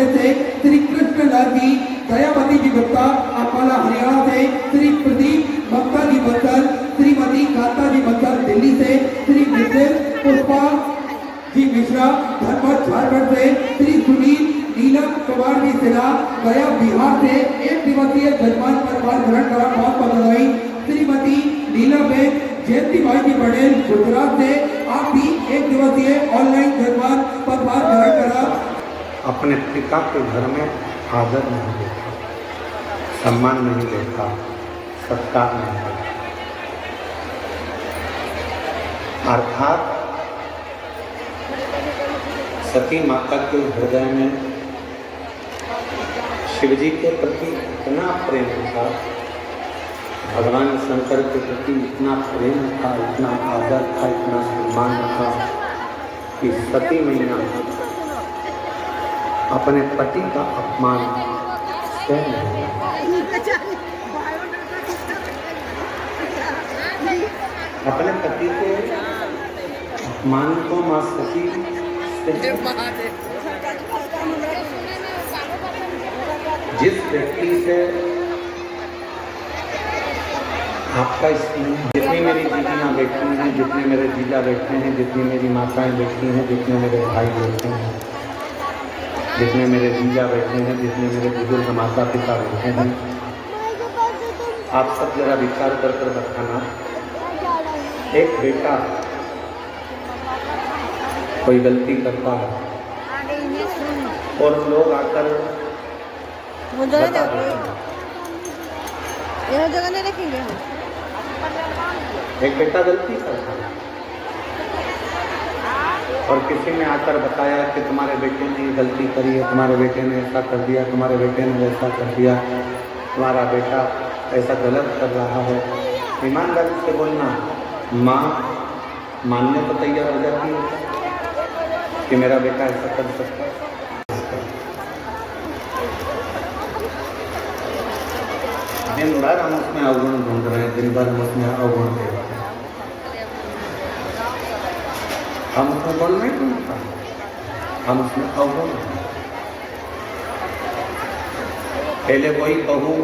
प्रदेश से श्री कृष्णलाल जी, दयावती जी गुप्ता अम्बाला हरियाणा से, श्री प्रदीप मक्का जी बंसल, श्रीमती कांता जी बंसल दिल्ली से, श्री मिसेस पुष्पा जी मिश्रा धनबाद झारखंड से, श्री सुनील नीलम कुमार जी सिन्हा गया बिहार से 1 दिवसीय जजमान पदभार ग्रहण करा, बहुत बहुत बधाई। श्रीमती नीलाबेन जयंती भाई जी पटेल गुजरात से, आप भी 1 दिवसीय ऑनलाइन जजमान पदभार ग्रहण करा। अपने पिता के घर में आदर नहीं देता, सम्मान नहीं देता, सत्कार नहीं देता, अर्थात सती माता के हृदय में शिवजी के प्रति इतना प्रेम था, भगवान शंकर के प्रति इतना प्रेम था, इतना आदर था, इतना सम्मान था कि सती मैया अपने पति का अपमान सह नहीं, अपने पति के अपमान को मां सती जिस व्यक्ति से आपका स्नेह, जितनी मेरी दीदियाँ बैठी हैं, जितने मेरे जीजा बैठे हैं, जितनी मेरी माताएं बैठी हैं, जितने मेरे भाई बैठे हैं, जितने मेरे जीजा बैठे हैं, जितने मेरे बुजुर्ग माता पिता बैठे हैं, आप सब जरा विचार कर कर बताना, एक बेटा कोई गलती करता है और लोग आकर जगह नहीं रखेंगे। एक बेटा गलती करता है और किसी ने आकर बताया कि तुम्हारे बेटे ने ये गलती करी है, तुम्हारे बेटे ने ऐसा कर दिया, तुम्हारे बेटे ने वैसा कर दिया, तुम्हारा बेटा ऐसा गलत कर रहा है। ईमानदारी से बोलना, माँ मानने को तैयार हो जाती है कि मेरा बेटा ऐसा कर सकता है। दिन भर हम उसमें अवगुण ढूंढ रहे हैं, दिन भर हम उसमें अवगुण दे रहे हैं, हम उसमें गुण नहीं ढूंढता, हम उसमें अवगुण। पहले वही बहू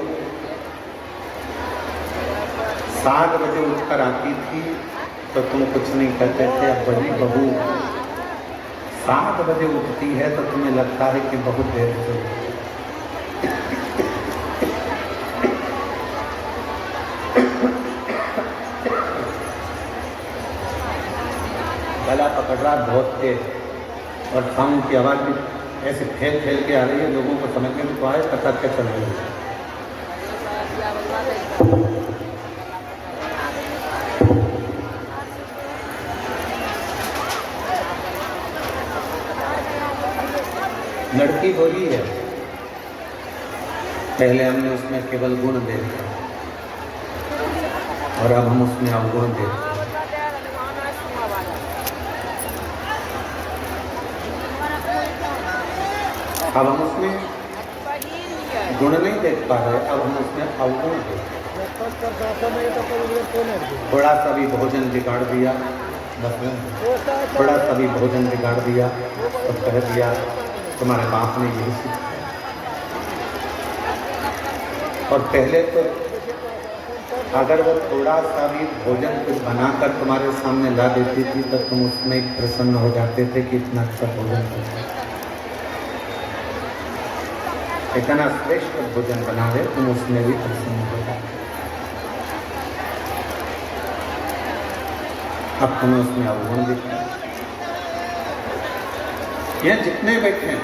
7 बजे उठकर आती थी तो तुम कुछ नहीं कहते थे, अब वही बहू 7 बजे उठती है तो तुम्हें लगता है कि बहुत देर से गला पकड़ रहा बहुत तेज और साउंड की आवाज़ भी ऐसे फैल फैल के आ रही है, लोगों को समझ में तो आए पता क्या चल रही है। लड़की बोली है, पहले हमने उसमें केवल गुण देखा और अब हम उसमें अवगुण देखते हैं। अब हम उसमें गुण नहीं देख पा रहे, अब हम उसमें अवगुण थोड़ा सा भी भोजन बिगाड़ दिया, बस थोड़ा सा भी भोजन बिगाड़ दिया तो कह दिया तुम्हारे बाप ने यही सीखा। और पहले तो अगर वो थोड़ा सा भी भोजन कुछ बनाकर तुम्हारे सामने ला देती थी तो तुम उसमें प्रसन्न हो जाते थे कि इतना अच्छा भोजन करते, इतना श्रेष्ठ भोजन बना दे, तुम उसमें भी प्रसन्न हो जाते। अब तुम्हें उसमें अवगुण दिखता है। यहाँ जितने बैठे हैं,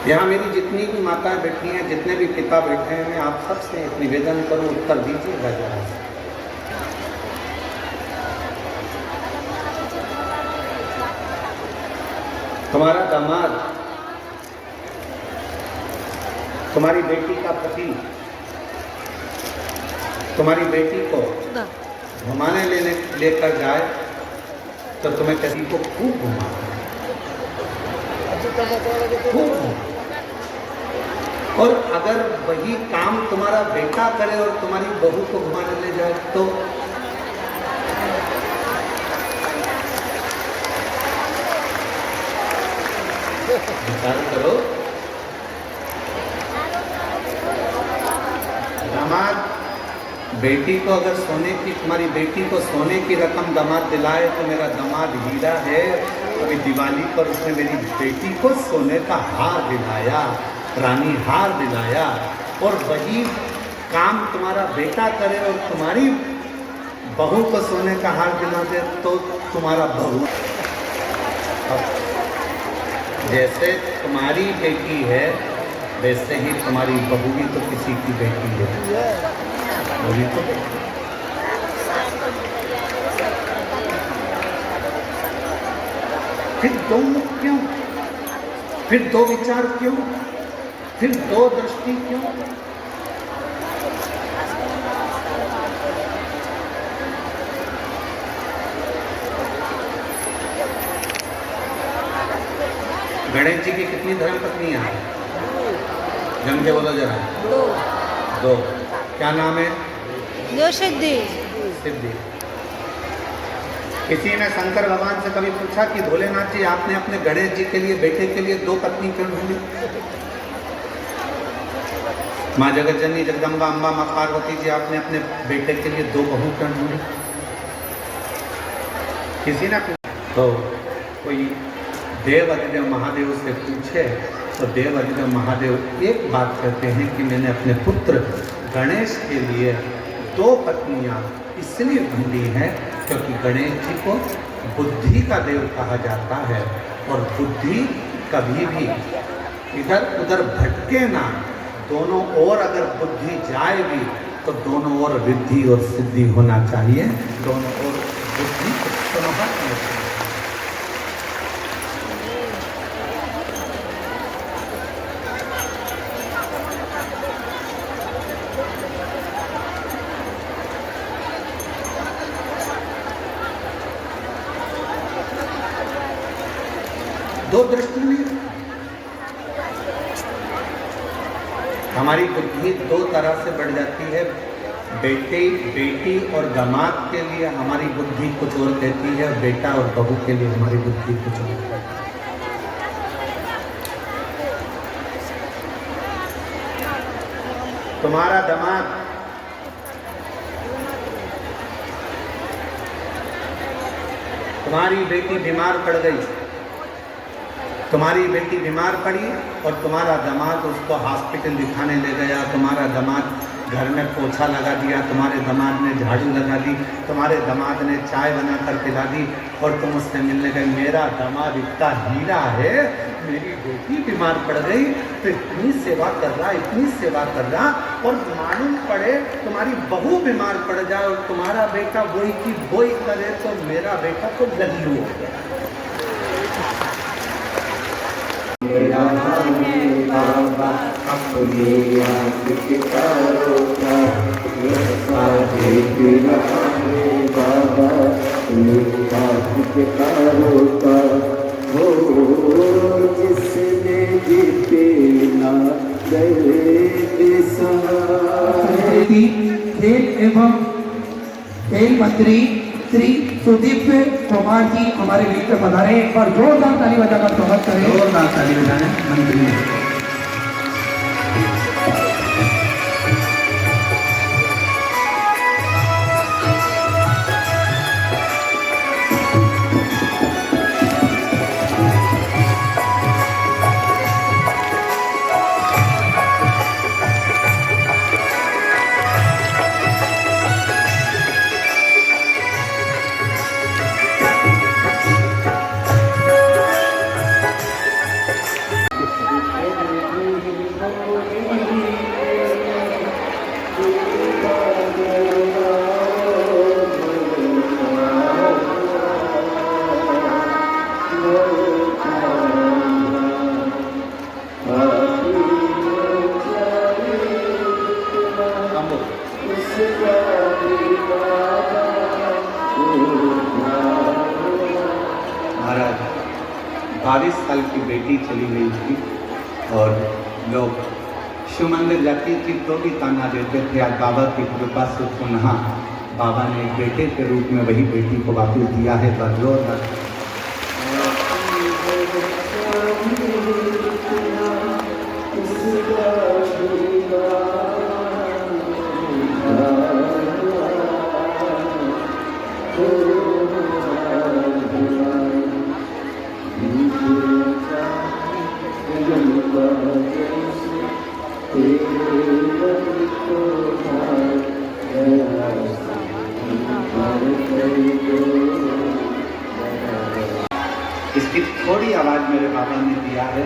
यहाँ मेरी जितनी भी माताएं बैठी हैं, जितने भी पिता बैठे हैं, मैं आप सबसे एक निवेदन करूं, उत्तर दीजिएगा जरा। तुम्हारा दामाद तुम्हारी बेटी का पति तुम्हारी बेटी को घुमाने लेकर जाए तो तुम्हें किसी को खूब घुमा, और अगर वही काम तुम्हारा बेटा करे और तुम्हारी बहू को घुमाने ले जाए तो विचार करो। दामाद बेटी को अगर सोने की, तुम्हारी बेटी को सोने की रकम दामाद दिलाए तो मेरा दामाद हीरा है। अभी दिवाली पर उसने मेरी बेटी को सोने का हार दिलाया, रानी हार दिलाया। और वही काम तुम्हारा बेटा करे और तुम्हारी बहू को सोने का हार दिला दे तो तुम्हारा बहू, जैसे तुम्हारी बेटी है वैसे ही तुम्हारी बहू भी तो किसी की बेटी है। वही तो फिर दो मुख क्यों, फिर दो विचार क्यों, फिर दो दृष्टि क्यों? गणेश जी की कितनी धर्म पत्नियां हैं? जम के बोलो जरा। दो। क्या नाम है? दो सिद्धि। सिद्धि। किसी ने शंकर भगवान से कभी पूछा कि भोलेनाथ जी आपने अपने गणेश जी के लिए, बेटे के लिए दो पत्नी क्यों ढूंढी? माँ जगत जननी जगदम्बा अम्बा माँ पार्वती जी आपने अपने बेटे के लिए दो बहू क्यों ढूंढी? किसी ने तो कोई देव अधिदेव महादेव से पूछे तो देव अधिदेव महादेव एक बात कहते हैं कि मैंने अपने पुत्र गणेश के लिए दो पत्नियां इसलिए ढूंढी हैं क्योंकि गणेश जी को बुद्धि का देव कहा जाता है और बुद्धि कभी भी इधर उधर भटके ना। दोनों ओर अगर बुद्धि जाए भी तो दोनों ओर रिद्धि और सिद्धि होना चाहिए, दोनों ओर बुद्धि समाहत होना चाहिए। दो दृष्टि में हमारी बुद्धि दो तरह से बढ़ जाती है। बेटी और दामाद के लिए हमारी बुद्धि कुछ और कहती है, बेटा और बहू के लिए हमारी बुद्धि कुछ और कहती है। तुम्हारा दामाद तुम्हारी बेटी बीमार पड़ गई, तुम्हारी बेटी बीमार पड़ी और तुम्हारा दामाद उसको हॉस्पिटल दिखाने ले गया, तुम्हारा दामाद घर में पोछा लगा दिया, तुम्हारे दामाद ने झाड़ू लगा दी, तुम्हारे दामाद ने चाय बना कर पिला दी और तुम उससे मिलने गए। मेरा दामाद इतना हीरा है, मेरी बेटी बीमार पड़ गई तो इतनी सेवा कर रहा, इतनी सेवा कर रहा, और मालूम पड़े तुम्हारी बहू बीमार पड़ जाए और तुम्हारा बेटा बोई की बोई करे तो मेरा बेटा तो लल्लू हो गया। बाबा अपने आप के कारों का साधे बाबा आप के कारों का हो जिसने जीते ना गए सहारे। खेल एवं खेल मंत्री श्री सुदीप कुमार जी हमारे बीच में पधारे। एक बार जोरदार ताली बजाकर स्वागत करें। जोरदार ताली बजाएं मंत्री। महाराज 22 साल की बेटी चली गई थी और लोग शिव मंदिर जाती थी तो भी ताना देते थे। आज बाबा की कृपा से पुनः बाबा ने एक बेटे के रूप में वही बेटी को वापस दिया है। जोरदार बाबा ने दिया है।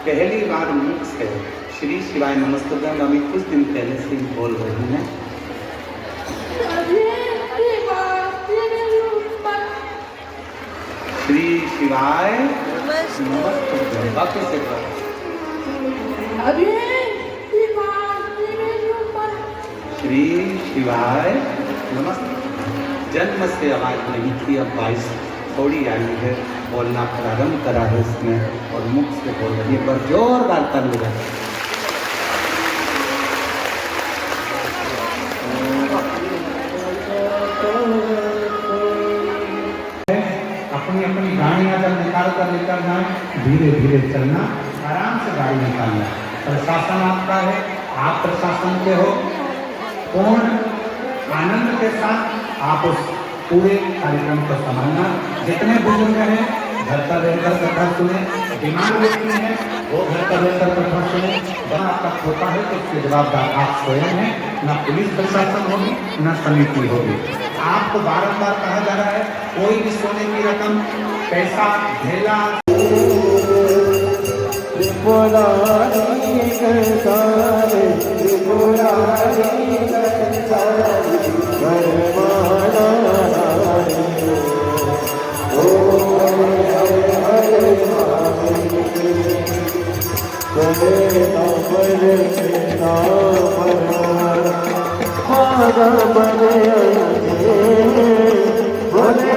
पहली बार मुख से श्री शिवाय नमस्तुभ्यम अभी कुछ दिन पहले से ही बोल रही हैं। श्री शिवाय नमस्तुभ्यम वापस से कहो। श्री शिवाय नमस्ते। जन्म से आवाज नहीं थी, अब 22 थोड़ी आई है, बोलना प्रारंभ करा है इसमें और मुख से बोल रही है, पर जोरदार ताली बजाएं। अपनी अपनी गाड़ियां जब निकाल कर लेकर जाए, धीरे धीरे चलना, आराम से गाड़ी निकालना। प्रशासन आपका है, आप प्रशासन के हो। पूर्ण आनंद के साथ आप उस पूरे कार्यक्रम को संभालना। जितने बुजुर्ग हैं घर पर रहकर कथा सुने, बीमार व्यक्ति हैं वो घर पर रहकर कथा सुने। जहाँ आपका होता है तो उसके जवाबदार आप स्वयं हैं, न पुलिस प्रशासन होगी न समिति होगी। आपको बारंबार कहा जा रहा है कोई भी सोने की रकम, पैसा, ढेला Bole